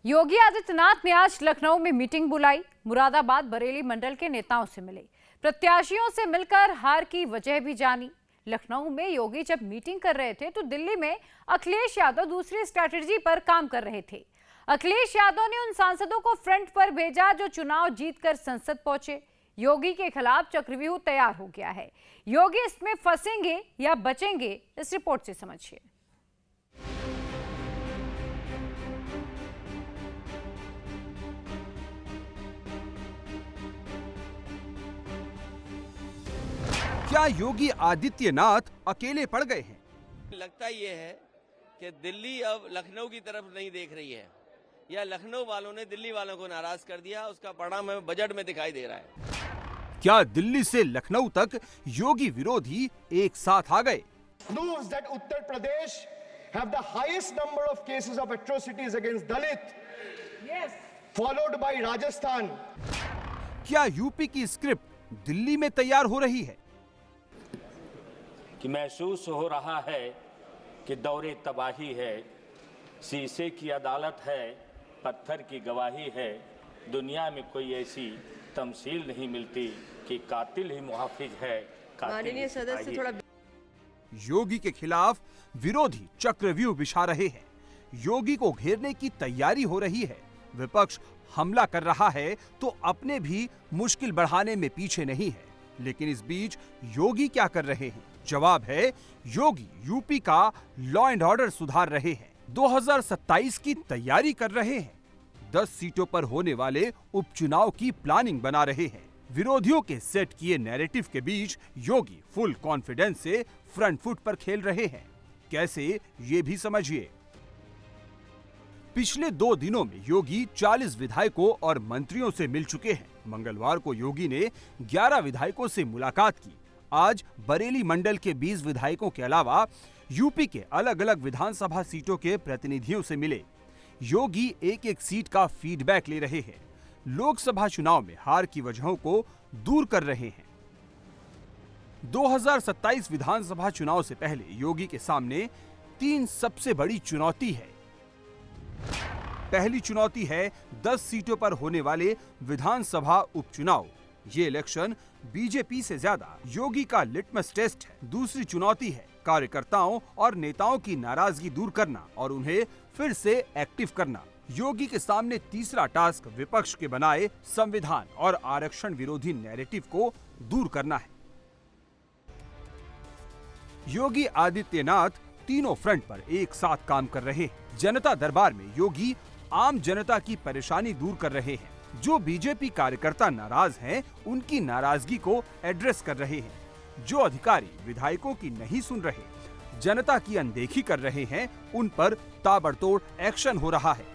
योगी आदित्यनाथ ने आज लखनऊ में मीटिंग बुलाई। मुरादाबाद बरेली मंडल के नेताओं से मिले, प्रत्याशियों से मिलकर हार की वजह भी जानी। लखनऊ में योगी जब मीटिंग कर रहे थे तो दिल्ली में अखिलेश यादव दूसरी स्ट्रैटेजी पर काम कर रहे थे। अखिलेश यादव ने उन सांसदों को फ्रंट पर भेजा जो चुनाव जीतकर संसद पहुंचे। योगी के खिलाफ चक्रव्यूह तैयार हो गया है। योगी इसमें फंसेंगे या बचेंगे, इस रिपोर्ट से समझिए। क्या योगी आदित्यनाथ अकेले पड़ गए हैं? लगता ये है कि दिल्ली अब लखनऊ की तरफ नहीं देख रही है, या लखनऊ वालों ने दिल्ली वालों को नाराज कर दिया। उसका परिणाम हमें बजट में दिखाई दे रहा है। क्या दिल्ली से लखनऊ तक योगी विरोधी एक साथ आ गए? News that Uttar Pradesh have the highest number of cases of atrocities against Dalit, yes, followed by Rajasthan. क्या यूपी की स्क्रिप्ट दिल्ली में तैयार हो रही है? कि महसूस हो रहा है कि दौरे तबाही है, शीशे की अदालत है, पत्थर की गवाही है। दुनिया में कोई ऐसी तमसील नहीं मिलती कि कातिल ही मुहाफिज है। माननीय सदस्य थोड़ा योगी के खिलाफ विरोधी चक्रव्यूह बिछा रहे हैं। योगी को घेरने की तैयारी हो रही है। विपक्ष हमला कर रहा है तो अपने भी मुश्किल बढ़ाने में पीछे नहीं है। लेकिन इस बीच योगी क्या कर रहे हैं? जवाब है, योगी यूपी का लॉ एंड ऑर्डर सुधार रहे हैं। 2027 की तैयारी कर रहे हैं। 10 सीटों पर होने वाले उपचुनाव की प्लानिंग बना रहे हैं। विरोधियों के सेट किए नैरेटिव के बीच योगी फुल कॉन्फिडेंस से फ्रंट फुट पर खेल रहे हैं। कैसे, ये भी समझिए। पिछले 2 दिनों में योगी 40 विधायकों और मंत्रियों से मिल चुके हैं। मंगलवार को योगी ने 11 विधायकों से मुलाकात की। आज बरेली मंडल के 20 विधायकों के अलावा यूपी के अलग अलग विधानसभा सीटों के प्रतिनिधियों से मिले। योगी एक एक सीट का फीडबैक ले रहे हैं। लोकसभा चुनाव में हार की वजहों को दूर कर रहे हैं। 2027 विधानसभा चुनाव से पहले योगी के सामने 3 सबसे बड़ी चुनौती है। पहली चुनौती है 10 सीटों पर होने वाले विधानसभा उपचुनाव। ये इलेक्शन बीजेपी से ज्यादा योगी का लिटमस टेस्ट है। दूसरी चुनौती है कार्यकर्ताओं और नेताओं की नाराजगी दूर करना और उन्हें फिर से एक्टिव करना। योगी के सामने तीसरा टास्क विपक्ष के बनाए संविधान और आरक्षण विरोधी नैरेटिव को दूर करना है। योगी आदित्यनाथ तीनों फ्रंट पर एक साथ काम कर रहे हैं। जनता दरबार में योगी आम जनता की परेशानी दूर कर रहे हैं। जो बीजेपी कार्यकर्ता नाराज हैं, उनकी नाराजगी को एड्रेस कर रहे हैं। जो अधिकारी विधायकों की नहीं सुन रहे, जनता की अनदेखी कर रहे हैं, उन पर ताबड़तोड़ एक्शन हो रहा है।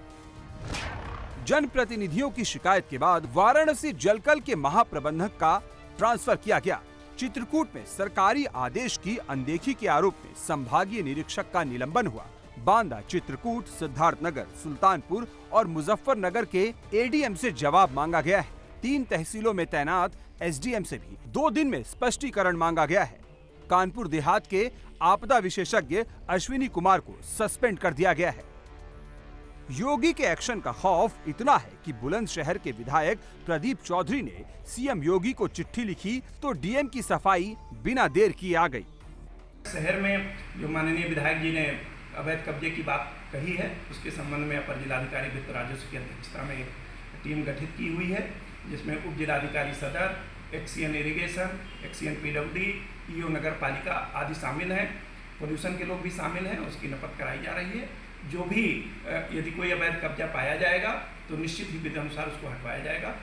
जनप्रतिनिधियों की शिकायत के बाद वाराणसी जलकल के महाप्रबंधक का ट्रांसफर किया गया। चित्रकूट में सरकारी आदेश की अनदेखी के आरोप में संभागीय निरीक्षक का निलंबन हुआ। बांदा, चित्रकूट, सिद्धार्थनगर, सुल्तानपुर और मुजफ्फरनगर के एडीएम से जवाब मांगा गया है। 3 तहसीलों में तैनात एसडीएम से भी 2 दिन में स्पष्टीकरण मांगा गया है। कानपुर देहात के आपदा विशेषज्ञ अश्विनी कुमार को सस्पेंड कर दिया गया है। योगी के एक्शन का खौफ इतना है कि बुलंदशहर के विधायक प्रदीप चौधरी ने सीएम योगी को चिट्ठी लिखी तो डीएम की सफाई बिना देर किए आ गई। शहर में जो माननीय विधायक जी ने अवैध कब्जे की बात कही है, उसके संबंध में अपर जिलाधिकारी वित्त राजस्व की अध्यक्षता में एक टीम गठित की हुई है, जिसमें उप जिलाधिकारी सदर, XEN irrigation, XEN PWD, EO नगर पालिका आदि शामिल हैं। पोल्यूशन के लोग भी शामिल हैं। उसकी नपत कराई जा रही है। जो भी यदि कोई अवैध कब्जा पाया जाएगा तो निश्चित ही विधि अनुसार उसको हटवाया जाएगा।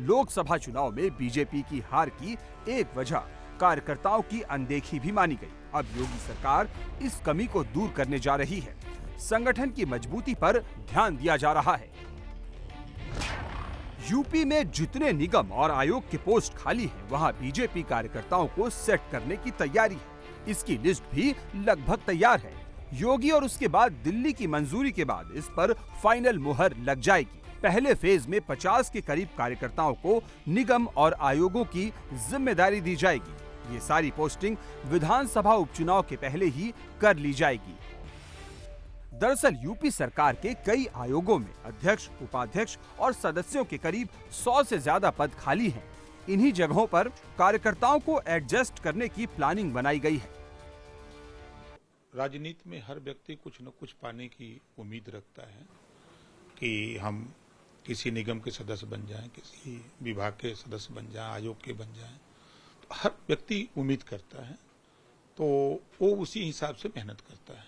लोकसभा चुनाव में बीजेपी की हार की एक वजह कार्यकर्ताओं की अनदेखी भी मानी गई। अब योगी सरकार इस कमी को दूर करने जा रही है। संगठन की मजबूती पर ध्यान दिया जा रहा है। यूपी में जितने निगम और आयोग के पोस्ट खाली हैं, वहां बीजेपी कार्यकर्ताओं को सेट करने की तैयारी है। इसकी लिस्ट भी लगभग तैयार है। योगी और उसके बाद दिल्ली की मंजूरी के बाद इस पर फाइनल मुहर लग जाएगी। पहले फेज में 50 के करीब कार्यकर्ताओं को निगम और आयोगों की जिम्मेदारी दी जाएगी। ये सारी पोस्टिंग विधानसभा उपचुनाव के पहले ही कर ली जाएगी। दरअसल यूपी सरकार के कई आयोगों में अध्यक्ष, उपाध्यक्ष और सदस्यों के करीब 100 से ज्यादा पद खाली हैं। इन्हीं जगहों पर कार्यकर्ताओं को एडजस्ट करने की प्लानिंग बनाई गई है। राजनीति में हर व्यक्ति कुछ न कुछ पाने की उम्मीद रखता है कि हम किसी निगम के सदस्य बन जाएं, किसी विभाग के सदस्य बन जाएं, आयोग के बन जाएं। तो हर व्यक्ति उम्मीद करता है, तो वो उसी हिसाब से मेहनत करता है।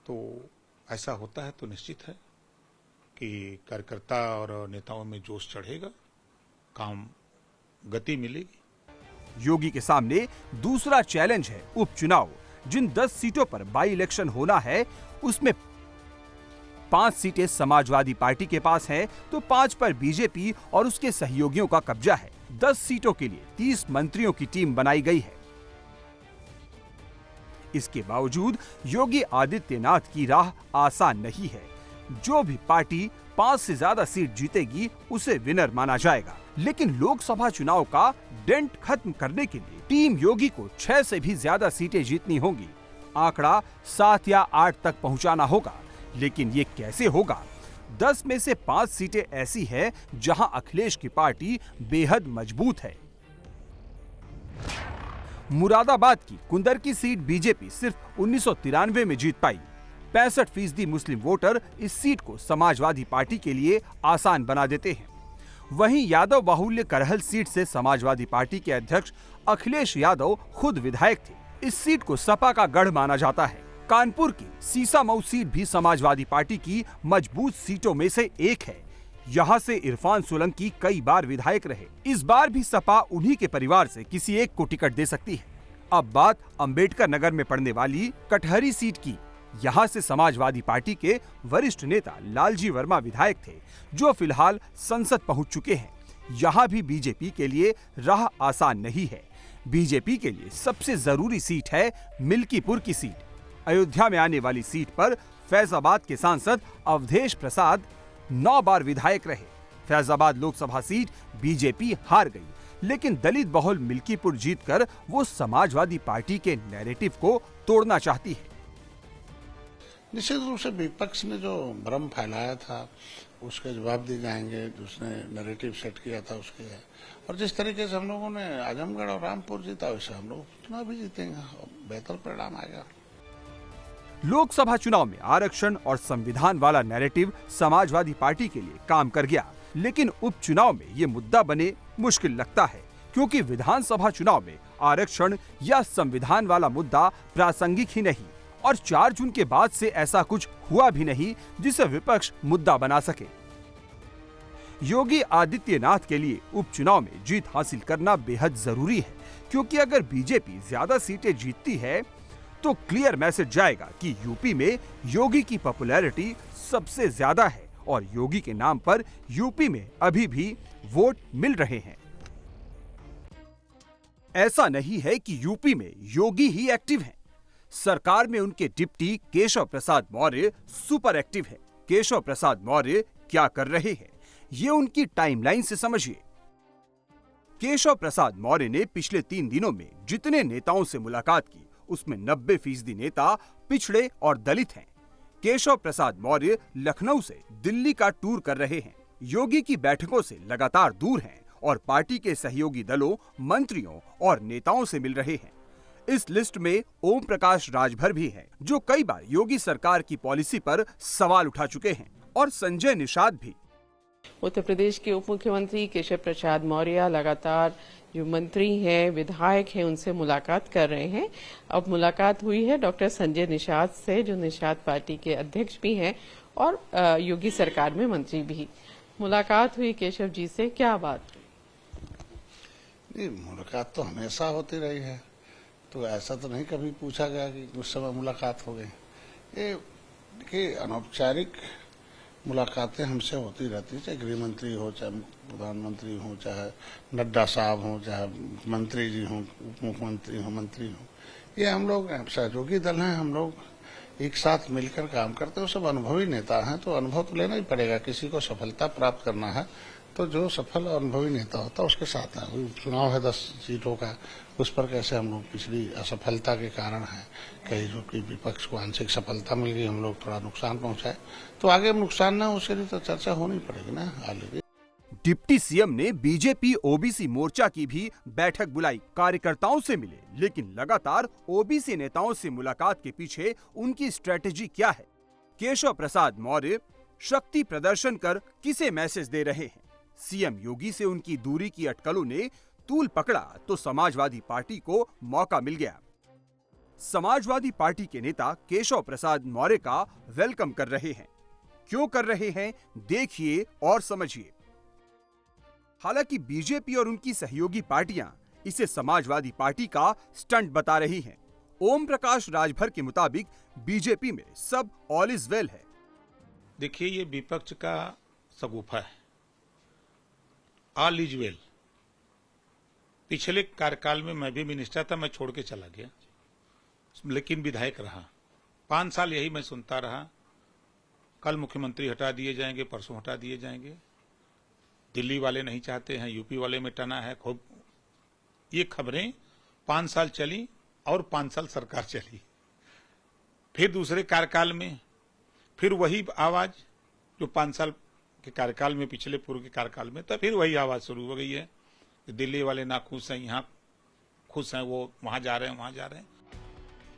तो ऐसा होता है तो निश्चित है कि कार्यकर्ता और नेताओं में जोश चढ़ेगा, काम गति मिलेगी। योगी के सामने दूसरा चैलेंज है उपचुनाव। जिन 10 सीटों पर बाई इलेक्शन होना है, उसमें 5 सीटें समाजवादी पार्टी के पास हैं, तो 5 पर बीजेपी और उसके सहयोगियों का कब्जा है। 10 सीटों के लिए 30 मंत्रियों की टीम बनाई गई है। इसके बावजूद योगी आदित्यनाथ की राह आसान नहीं है। जो भी पार्टी 5 से ज्यादा सीट जीतेगी उसे विनर माना जाएगा। लेकिन लोकसभा चुनाव का डेंट खत्म करने के लिए टीम योगी को 6 से भी ज्यादा सीटें जीतनी होंगी। आंकड़ा 7 या 8 तक पहुंचाना होगा। लेकिन ये कैसे होगा? 10 में से 5 सीटें ऐसी हैं जहां अखिलेश की पार्टी बेहद मजबूत है। मुरादाबाद की कुंदर की सीट बीजेपी सिर्फ 1993 में जीत पाई। 65% मुस्लिम वोटर इस सीट को समाजवादी पार्टी के लिए आसान बना देते हैं। वहीं यादव बाहुल्य करहल सीट से समाजवादी पार्टी के अध्यक्ष अखिलेश यादव खुद विधायक थे। इस सीट को सपा का गढ़ माना जाता है। कानपुर की सीसामऊ सीट भी समाजवादी पार्टी की मजबूत सीटों में से एक है। यहाँ से इरफान सोलंकी कई बार विधायक रहे। इस बार भी सपा उन्हीं के परिवार से किसी एक को टिकट दे सकती है। अब बात अंबेडकर नगर में पड़ने वाली कटहरी सीट की। यहाँ से समाजवादी पार्टी के वरिष्ठ नेता लालजी वर्मा विधायक थे, जो फिलहाल संसद पहुंच चुके हैं। यहाँ भी बीजेपी के लिए राह आसान नहीं है। बीजेपी के लिए सबसे जरूरी सीट है मिल्कीपुर की सीट। अयोध्या में आने वाली सीट पर फैजाबाद के सांसद अवधेश प्रसाद 9 बार विधायक रहे। फैजाबाद लोकसभा सीट बीजेपी हार गई, लेकिन दलित बहुल मिल्कीपुर जीतकर वो समाजवादी पार्टी के नैरेटिव को तोड़ना चाहती है। निश्चित रूप से विपक्ष ने जो भ्रम फैलाया था उसके जवाब दिए जाएंगे, जिसने नैरेटिव सेट किया था उसके। और जिस तरीके से हम लोगों ने आजमगढ़ और रामपुर जीता, वैसे हम लोग चुनाव भी जीतेंगे, बेहतर परिणाम आएगा। लोकसभा चुनाव में आरक्षण और संविधान वाला नैरेटिव समाजवादी पार्टी के लिए काम कर गया, लेकिन उपचुनाव में ये मुद्दा बने मुश्किल लगता है, क्योंकि विधानसभा चुनाव में आरक्षण या संविधान वाला मुद्दा प्रासंगिक ही नहीं, और 4 जून के बाद से ऐसा कुछ हुआ भी नहीं जिसे विपक्ष मुद्दा बना सके। योगी आदित्यनाथ के लिए उपचुनाव में जीत हासिल करना बेहद जरूरी है, क्योंकि अगर बीजेपी ज्यादा सीटें जीतती है तो क्लियर मैसेज जाएगा कि यूपी में योगी की पॉपुलैरिटी सबसे ज्यादा है और योगी के नाम पर यूपी में अभी भी वोट मिल रहे हैं। ऐसा नहीं है कि यूपी में योगी ही एक्टिव हैं। सरकार में उनके deputy Keshav Prasad Maurya super active है। केशव प्रसाद मौर्य क्या कर रहे हैं, ये उनकी टाइमलाइन से समझिए। केशव प्रसाद मौर्य ने पिछले 3 दिनों में जितने नेताओं से मुलाकात की, उसमें 90% नेता पिछड़े और दलित हैं। केशव प्रसाद मौर्य लखनऊ से दिल्ली का टूर कर रहे हैं। योगी की बैठकों से लगातार दूर हैं और पार्टी के सहयोगी दलों, मंत्रियों और नेताओं से मिल रहे हैं। इस लिस्ट में ओम प्रकाश राजभर भी हैं, जो कई बार योगी सरकार की पॉलिसी पर सवाल उठा चुके हैं, और संजय निषाद भी। उत्तर प्रदेश के उप मुख्यमंत्री केशव प्रसाद मौर्य लगातार जो मंत्री हैं, विधायक हैं, उनसे मुलाकात कर रहे हैं। अब मुलाकात हुई है डॉक्टर संजय निषाद से, जो निषाद पार्टी के अध्यक्ष भी हैं और योगी सरकार में मंत्री भी। मुलाकात हुई केशव जी से, क्या बात? नहीं, मुलाकात तो हमेशा होती रही है, तो ऐसा तो नहीं कभी पूछा गया कि उस समय मुलाकात हो गई। ये देखिए, अनौपचारिक मुलाकातें हमसे होती रहती है, चाहे गृह मंत्री हो, चाहे प्रधानमंत्री हो, चाहे नड्डा साहब हो, चाहे मंत्री जी हो, उप मुख्यमंत्री हो, मंत्री हो। ये हम लोग सहयोगी दल हैं, हम लोग एक साथ मिलकर काम करते हैं। सब अनुभवी नेता हैं, तो अनुभव तो लेना ही पड़ेगा। किसी को सफलता प्राप्त करना है तो जो सफल और अनुभवी नेता होता है उसके साथ है। अभी चुनाव है 10 सीटों का, उस पर कैसे हम लोग पिछली असफलता के कारण है, कहीं जो कि विपक्ष को आंशिक सफलता मिल गई, हम लोग थोड़ा नुकसान पहुंचाए, तो आगे नुकसान ना हो उसके लिए तो चर्चा होनी पड़ेगी ना। ऑलरेडी डिप्टी सीएम ने बीजेपी ओबीसी मोर्चा की भी बैठक बुलाई, कार्यकर्ताओं से मिले, लेकिन लगातार ओबीसी नेताओं से मुलाकात के पीछे उनकी स्ट्रेटेजी क्या है? केशव प्रसाद मौर्य शक्ति प्रदर्शन कर किसे मैसेज दे रहे हैं? सीएम योगी से उनकी दूरी की अटकलों ने तूल पकड़ा तो समाजवादी पार्टी को मौका मिल गया। समाजवादी पार्टी के नेता केशव प्रसाद मौर्य का वेलकम कर रहे हैं। क्यों कर रहे हैं, देखिए और समझिए। हालांकि बीजेपी और उनकी सहयोगी पार्टियां इसे समाजवादी पार्टी का स्टंट बता रही हैं। ओम प्रकाश राजभर के मुताबिक बीजेपी में सब ऑल इज वेल है। देखिए, ये विपक्ष का सगुफा है। All is well. पिछले कार्यकाल में मैं भी मिनिस्टर था, मैं छोड़ के चला गया, लेकिन विधायक रहा। 5 साल यही मैं सुनता रहा, कल मुख्यमंत्री हटा दिए जाएंगे, परसों हटा दिए जाएंगे, दिल्ली वाले नहीं चाहते हैं, यूपी वाले में टना है। खूब ये खबरें 5 साल चली और 5 साल सरकार चली। फिर दूसरे कार्यकाल में फिर वही आवाज जो 5 साल के कार्यकाल में, पिछले पूर्व के कार्यकाल में, तो फिर वही आवाज शुरू हो गई है कि दिल्ली वाले ना खुश हैं, यहाँ खुश हैं, वो वहां जा रहे हैं, वहां जा रहे हैं।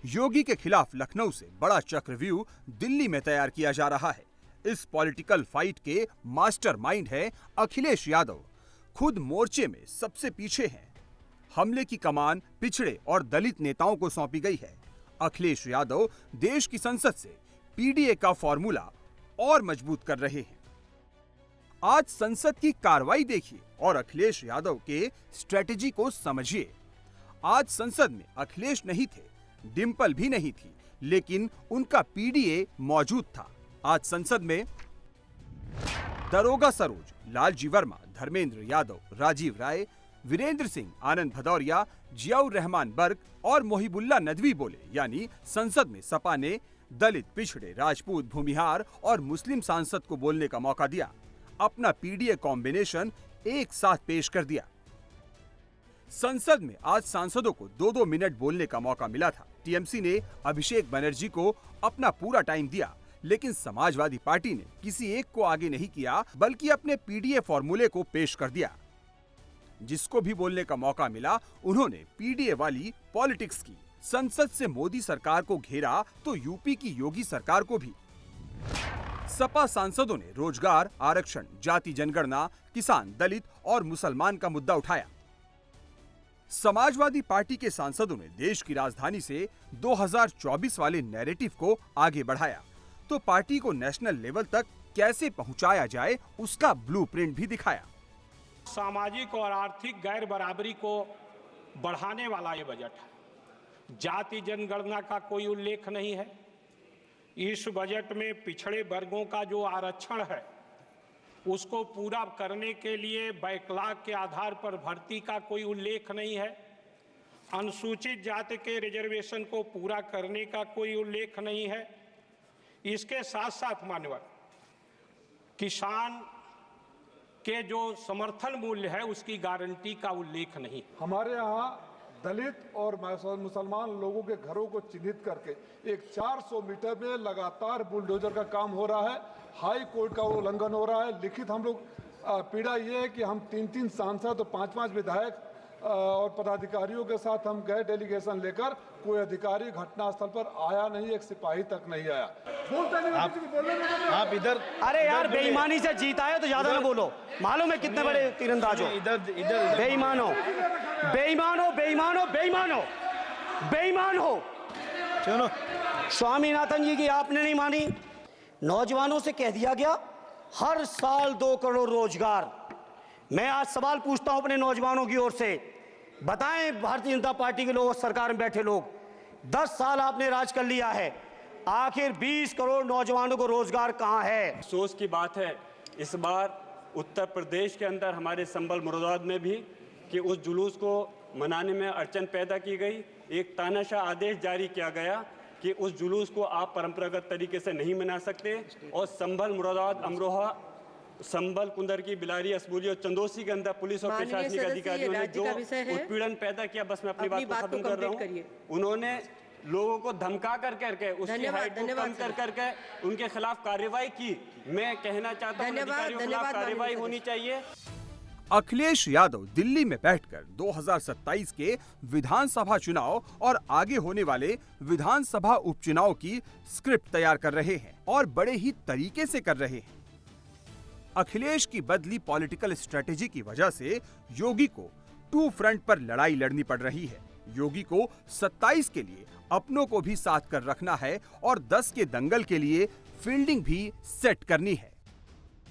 योगी के खिलाफ लखनऊ से बड़ा चक्रव्यूह दिल्ली में तैयार किया जा रहा है। इस पॉलिटिकल फाइट के मास्टरमाइंड है अखिलेश यादव। खुद मोर्चे में सबसे पीछे हैं। हमले की कमान पिछड़े और दलित नेताओं को सौंपी गई है। अखिलेश यादव देश की संसद से पीडीए का फॉर्मूला और मजबूत कर रहे हैं। आज संसद की कार्रवाई देखिए और अखिलेश यादव के स्ट्रेटेजी को समझिए। आज संसद में अखिलेश नहीं थे, डिंपल भी नहीं थी, लेकिन उनका पीडीए मौजूद था। आज संसद में दरोगा सरोज, लालजी वर्मा, धर्मेंद्र यादव, राजीव राय, वीरेंद्र सिंह, आनंद भदौरिया, जियाउर रहमान बर्क और मोहिबुल्ला नदवी बोले। यानी संसद में सपा ने दलित, पिछड़े, राजपूत, भूमिहार और मुस्लिम सांसद को बोलने का मौका दिया। अपना पीडीए कॉम्बिनेशन एक साथ पेश कर दिया। संसद में आज सांसदों को 2-2 मिनट बोलने का मौका मिला था। टीएमसी ने अभिषेक बनर्जी को अपना पूरा टाइम दिया, लेकिन समाजवादी पार्टी ने किसी एक को आगे नहीं किया, बल्कि अपने पीडीए फॉर्मूले को पेश कर दिया। जिसको भी बोलने का मौका मिला, उन्होंने पीडीए वाली पॉलिटिक्स की। संसद से मोदी सरकार को घेरा तो यूपी की योगी सरकार को भी। सपा सांसदों ने रोजगार, आरक्षण, जाति जनगणना, किसान, दलित और मुसलमान का मुद्दा उठाया। समाजवादी पार्टी के सांसदों ने देश की राजधानी से 2024 वाले नैरेटिव को आगे बढ़ाया, तो पार्टी को नेशनल लेवल तक कैसे पहुंचाया जाए उसका ब्लूप्रिंट भी दिखाया। सामाजिक और आर्थिक गैर बराबरी को बढ़ाने वाला ये बजट है। जाति जनगणना का कोई उल्लेख नहीं है। इस बजट में पिछड़े वर्गों का जो आरक्षण है उसको पूरा करने के लिए बैकलॉग के आधार पर भर्ती का कोई उल्लेख नहीं है। अनुसूचित जाति के रिजर्वेशन को पूरा करने का कोई उल्लेख नहीं है। इसके साथ साथ मानव किसान के जो समर्थन मूल्य है उसकी गारंटी का उल्लेख नहीं। हमारे यहाँ दलित और मुसलमान लोगों के घरों को चिन्हित करके एक 400 मीटर में लगातार बुलडोजर का काम हो रहा है। हाई कोर्ट का उल्लंघन हो रहा है। लिखित हम लोग पीड़ा ये है कि हम 3-3 सांसद और 5-5 विधायक और पदाधिकारियों के साथ हम गए डेलीगेशन लेकर, कोई अधिकारी घटनास्थल पर आया नहीं, एक सिपाही तक नहीं आया। आप इधर, अरे यार बेईमानी से जीता है तो ज्यादा ना बोलो। मालूम है कितने बड़े तीरंदाज हो। इधर बेईमान हो, बेईमान हो, बेईमान हो, बेईमान हो, बेईमान हो। चलो, स्वामीनाथन जी की आपने नहीं मानी। नौजवानों से कह दिया गया हर साल 2 करोड़ रोजगार। मैं आज सवाल पूछता हूं अपने नौजवानों की ओर से, बताएं भारतीय जनता पार्टी के लोग, सरकार में बैठे लोग, 10 साल आपने राज कर लिया है, आखिर 20 करोड़ नौजवानों को रोजगार कहां है? अफसोस की बात है इस बार उत्तर प्रदेश के अंदर हमारे संबल मुरादाबाद में भी कि उस जुलूस को मनाने में अड़चन पैदा की गई। एक तानाशाह आदेश जारी किया गया कि उस जुलूस को आप परंपरागत तरीके से नहीं मना सकते और संभल, मुरादाबाद, अमरोहा संबल, कुंदरकी, बिलारी, असबुली और चंदोसी के अंदर पुलिस और प्रशासनिक अधिकारियों ने जो उत्पीड़न पैदा किया, बस मैं अपनी बात को खत्म कर रहा हूँ, उन्होंने लोगों को धमका कर उसकी हाइट को कम कर उनके खिलाफ कार्रवाई की। मैं कहना चाहता हूँ अधिकारियों के खिलाफ कार्रवाई होनी चाहिए। अखिलेश यादव दिल्ली में बैठकर 2027 के विधानसभा चुनाव और आगे होने वाले विधानसभा उपचुनाव की स्क्रिप्ट तैयार कर रहे हैं और बड़े ही तरीके से कर रहे हैं। अखिलेश की बदली पॉलिटिकल स्ट्रेटेजी की वजह से योगी को टू फ्रंट पर लड़ाई लड़नी पड़ रही है। योगी को 27 के लिए अपनों को भी साथ कर रखना है और 10 के दंगल के लिए फील्डिंग भी सेट करनी है।